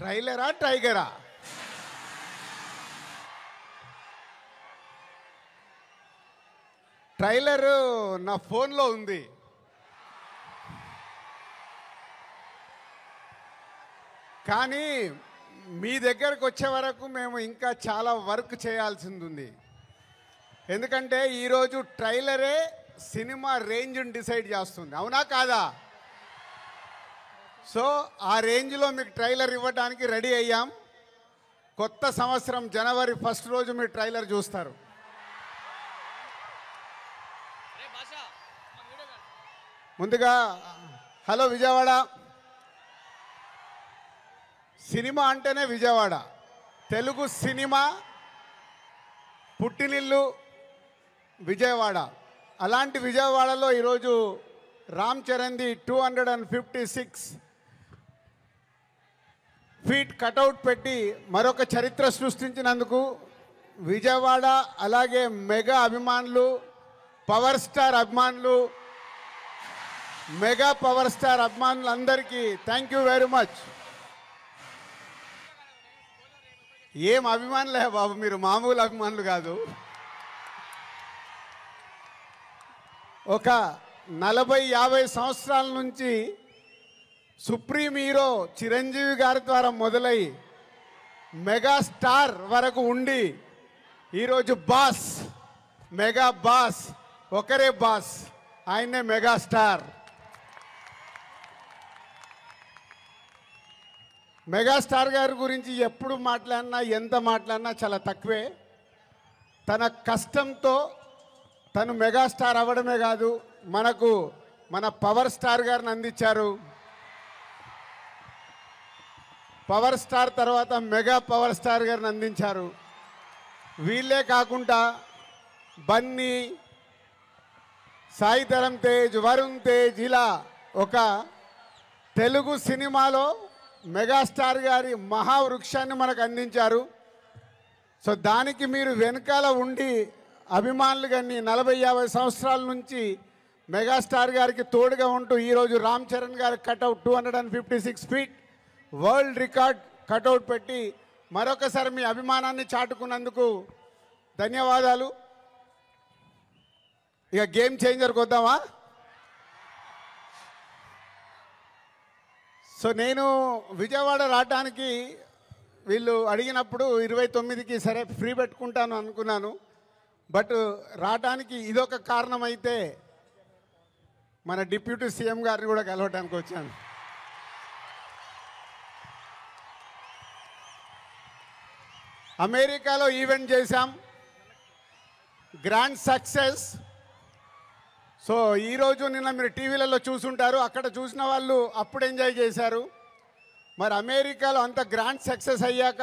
ట్రైలరా టైగరా? Trailer నా ఫోన్లో ఉంది. కానీ మీ దగ్గరకు వచ్చే వరకు మేము ఇంకా చాలా వర్క్ చేయాల్సింది ఉంది. ఎందుకంటే ఈరోజు ట్రైలరే సినిమా రేంజ్ని డిసైడ్ చేస్తుంది, అవునా కాదా? సో ఆ రేంజ్లో మీకు ట్రైలర్ ఇవ్వడానికి రెడీ అయ్యాం. కొత్త సంవత్సరం జనవరి 1 రోజు మీరు ట్రైలర్ చూస్తారు. ముందుగా హలో విజయవాడ. సినిమా అంటేనే విజయవాడ. తెలుగు సినిమా పుట్టినిల్లు విజయవాడ. అలాంటి విజయవాడలో ఈరోజు రామ్ చరణ్ది 256 ఫీట్ కటౌట్ పెట్టి మరొక చరిత్ర సృష్టించినందుకు విజయవాడ అలాగే మెగా అభిమానులు, పవర్ స్టార్ అభిమానులు, మెగా పవర్ స్టార్ అభిమానులందరికీ థ్యాంక్ యూ వెరీ మచ్. ఏం అభిమానులే బాబు, మీరు మామూలు అభిమానులు కాదు. ఒక 40-50 సంవత్సరాల నుంచి సుప్రీం హీరో చిరంజీవి గారి ద్వారా మొదలై మెగాస్టార్ వరకు ఉండి ఈరోజు బాస్, మెగా బాస్, ఒకరే బాస్, ఆయనే మెగాస్టార్. మెగాస్టార్ గారి గురించి ఎప్పుడు మాట్లాడినా, ఎంత మాట్లాడినా చాలా తక్కువే. తన కష్టంతో తను మెగాస్టార్ అవ్వడమే కాదు, మనకు మన పవర్ స్టార్ గారిని అందించారు. పవర్ స్టార్ తర్వాత మెగా పవర్ స్టార్ గారిని అందించారు. వీళ్ళే కాకుండా బన్నీ, సాయి ధరమ్ తేజ్, వరుణ్ తేజ్, ఇలా ఒక తెలుగు సినిమాలో మెగాస్టార్ గారి మహావృక్షాన్ని మనకు అందించారు. సో దానికి మీరు వెనకాల ఉండి అభిమానులు కానీ 40-50 సంవత్సరాల నుంచి మెగాస్టార్ గారికి తోడుగా ఉంటూ ఈరోజు రామ్ చరణ్ గారి cutout 256 feet world record cutout పెట్టి మరొకసారి మీ అభిమానాన్ని చాటుకున్నందుకు ధన్యవాదాలు. ఇక గేమ్ చేంజర్కి వద్దామా? సో నేను విజయవాడ రావడానికి వీళ్ళు అడిగినప్పుడు 29కి సరే ఫ్రీ పెట్టుకుంటాను అనుకున్నాను. బట్ రావడానికి ఇదొక కారణం అయితే మన డిప్యూటీ సీఎం గారిని కూడా కలవడానికి వచ్చాను. అమెరికాలో ఈవెంట్ చేశాం, గ్రాండ్ సక్సెస్. సో ఈరోజు నిన్న మీరు టీవీలలో చూసుంటారు, అక్కడ చూసిన వాళ్ళు అప్పుడు ఎంజాయ్ చేశారు. మరి అమెరికాలో అంత గ్రాండ్ సక్సెస్ అయ్యాక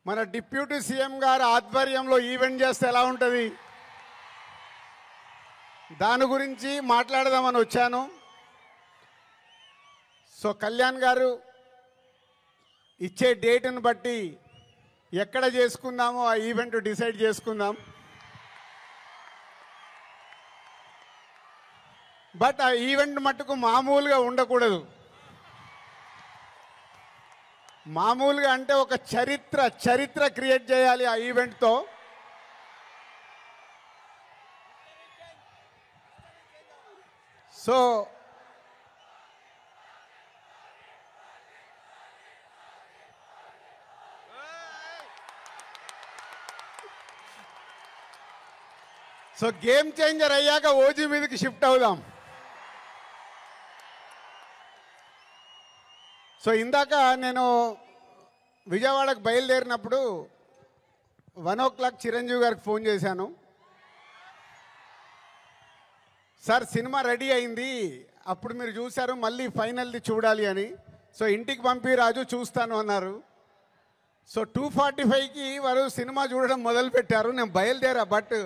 మన డిప్యూటీ సీఎం గారి ఆధ్వర్యంలో ఈవెంట్ చేస్తే ఎలా ఉంటుంది, దాని గురించి మాట్లాడదామని వచ్చాను. సో కళ్యాణ్ గారు ఇచ్చే డేట్ని బట్టి ఎక్కడ చేసుకుందామో ఆ ఈవెంట్ డిసైడ్ చేసుకుందాం. బట్ ఆ ఈవెంట్ మట్టుకు మామూలుగా ఉండకూడదు. మామూలుగా అంటే ఒక చరిత్ర క్రియేట్ చేయాలి ఆ ఈవెంట్తో. సో గేమ్ చేంజర్ అయ్యాక ఓజీ మీదకి షిఫ్ట్ అవుదాం. సో ఇందాక నేను విజయవాడకు బయలుదేరినప్పుడు 1 o'clock చిరంజీవి గారికి ఫోన్ చేశాను. సార్ సినిమా రెడీ అయింది, అప్పుడు మీరు చూశారు, మళ్ళీ ఫైనల్ది చూడాలి అని. సో ఇంటికి పంపి రాజు చూస్తాను అన్నారు. సో 2:45కి వారు సినిమా చూడడం మొదలుపెట్టారు. నేను బయలుదేరా, బట్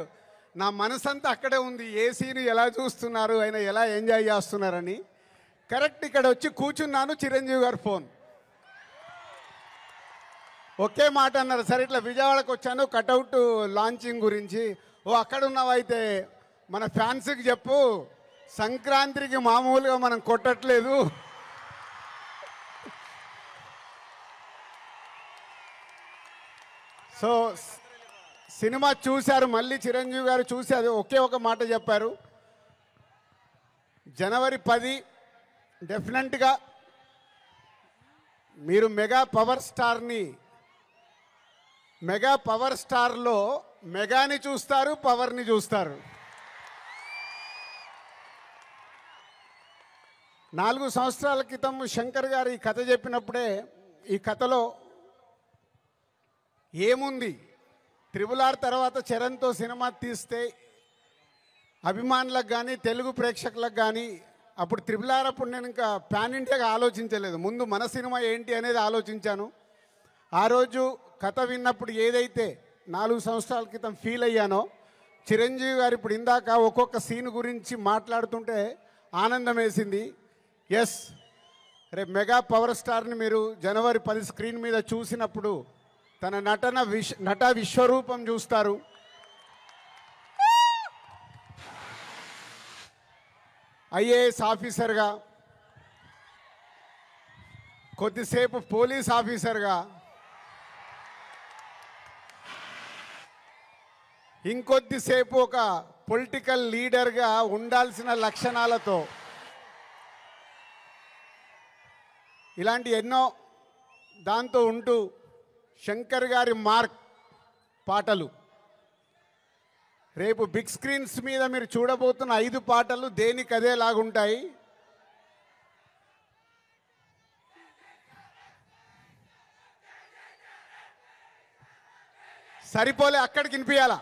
నా మనసంతా అక్కడే ఉంది, ఏ సీన్ ఎలా చూస్తున్నారు, ఆయన ఎలా ఎంజాయ్ చేస్తున్నారని. కరెక్ట్ ఇక్కడ వచ్చి కూర్చున్నాను, చిరంజీవి గారు ఫోన్. ఒకే మాట అన్నారు, సరే ఇట్లా విజయవాడకు వచ్చాను కటౌట్ లాంచింగ్ గురించి. ఓ అక్కడ ఉన్నావైతే మన ఫ్యాన్స్కి చెప్పు, సంక్రాంతికి మామూలుగా మనం కొట్టట్లేదు, సో సినిమా చూశారు, మళ్ళీ చిరంజీవి గారు చూసి అది ఒకే ఒక మాట చెప్పారు, జనవరి 10 డెఫినెట్గా మీరు మెగా పవర్ స్టార్లో మెగాని చూస్తారు, పవర్ని చూస్తారు. 4 సంవత్సరాల క్రితం శంకర్ గారు ఈ కథ చెప్పినప్పుడే ఈ కథలో ఏముంది, RRR తర్వాత చరణ్తో సినిమా తీస్తే అభిమానులకు కానీ తెలుగు ప్రేక్షకులకు కానీ, అప్పుడు RRR అప్పుడు నేను ఇంకా పాన్ ఇండియాగా ఆలోచించలేదు, ముందు మన సినిమా ఏంటి అనేది ఆలోచించాను. ఆ రోజు కథ విన్నప్పుడు ఏదైతే 4 సంవత్సరాల క్రితం ఫీల్ అయ్యానో, చిరంజీవి గారు ఇప్పుడు ఇందాక ఒక్కొక్క సీన్ గురించి మాట్లాడుతుంటే ఆనందం వేసింది. ఎస్, రేపు మెగా పవర్ స్టార్ని మీరు జనవరి 10 స్క్రీన్ మీద చూసినప్పుడు తన నట విశ్వరూపం చూస్తారు. ఐఏఎస్ ఆఫీసర్గా, కొద్దిసేపు పోలీస్ ఆఫీసర్గా, ఇంకొద్దిసేపు ఒక పొలిటికల్ లీడర్గా ఉండాల్సిన లక్షణాలతో ఇలాంటి ఎన్నో దాంతో ఉంటూ శంకర్ గారి మార్క్ పాటలు రేపు బిగ్ స్క్రీన్స్ మీద మీరు చూడబోతున్న 5 పాటలు దేనికి అదేలాగుంటాయి. సరిపోలే, అక్కడికి వినిపించాలా.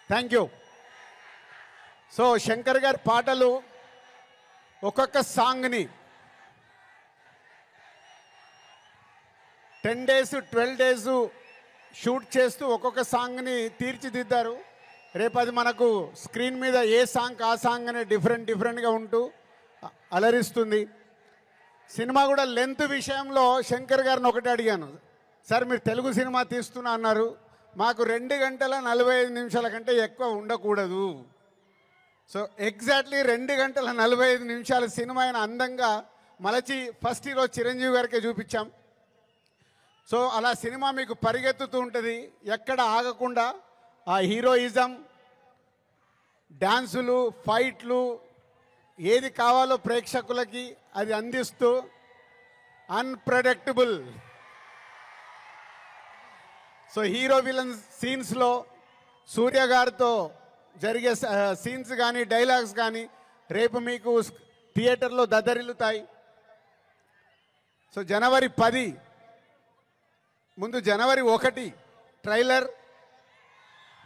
Thank you. సో శంకర్ గారి పాటలు ఒక్కొక్క సాంగ్ని 10 days 12 days షూట్ చేస్తూ ఒక్కొక్క సాంగ్ని తీర్చిదిద్దారు. రేపు అది మనకు స్క్రీన్ మీద ఏ సాంగ్ ఆ సాంగ్ అనే డిఫరెంట్గా ఉంటూ అలరిస్తుంది. సినిమా కూడా లెంత్ విషయంలో శంకర్ గారిని ఒకటి అడిగాను, సార్ మీరు తెలుగు సినిమా తీస్తున్నా అన్నారు, మాకు 2 గంటల 45 నిమిషాల కంటే ఎక్కువ ఉండకూడదు. సో ఎగ్జాక్ట్లీ 2 గంటల 45 నిమిషాల సినిమా అయిన అందంగా మలచి ఫస్ట్ ఈరోజు చిరంజీవి గారికే చూపించాం. సో అలా సినిమా మీకు పరిగెత్తుతూ ఉంటుంది, ఎక్కడ ఆగకుండా ఆ హీరోయిజం, డ్యాన్సులు, ఫైట్లు, ఏది కావాలో ప్రేక్షకులకి అది అందిస్తూ అన్ప్రెడిక్టబుల్. సో హీరో విలన్ సీన్స్లో సూర్య గారితో జరిగే సీన్స్ కానీ డైలాగ్స్ కానీ రేపు మీకు థియేటర్లో దద్దరిల్లుతాయి. సో జనవరి 10 ముందు జనవరి 1 ట్రైలర్,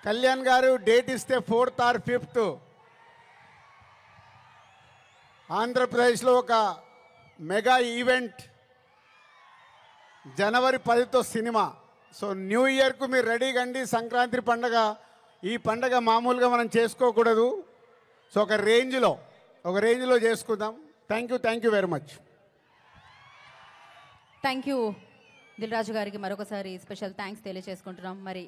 కళ్యాణ్ గారు డేట్ ఇస్తే 4th or 5th ఆంధ్రప్రదేశ్లో ఒక మెగా ఈవెంట్ జనవరి 10తో సినిమా. సో న్యూ ఇయర్కు మీరు రెడీగా అండి. సంక్రాంతి పండగ, ఈ పండగ మామూలుగా మనం చేసుకోకూడదు. సో ఒక రేంజ్లో చేసుకుందాం. Thank you very much. Thank you Dil Raju గారికి మరొకసారి స్పెషల్ థ్యాంక్స్ తెలియజేసుకుంటున్నాం. మరి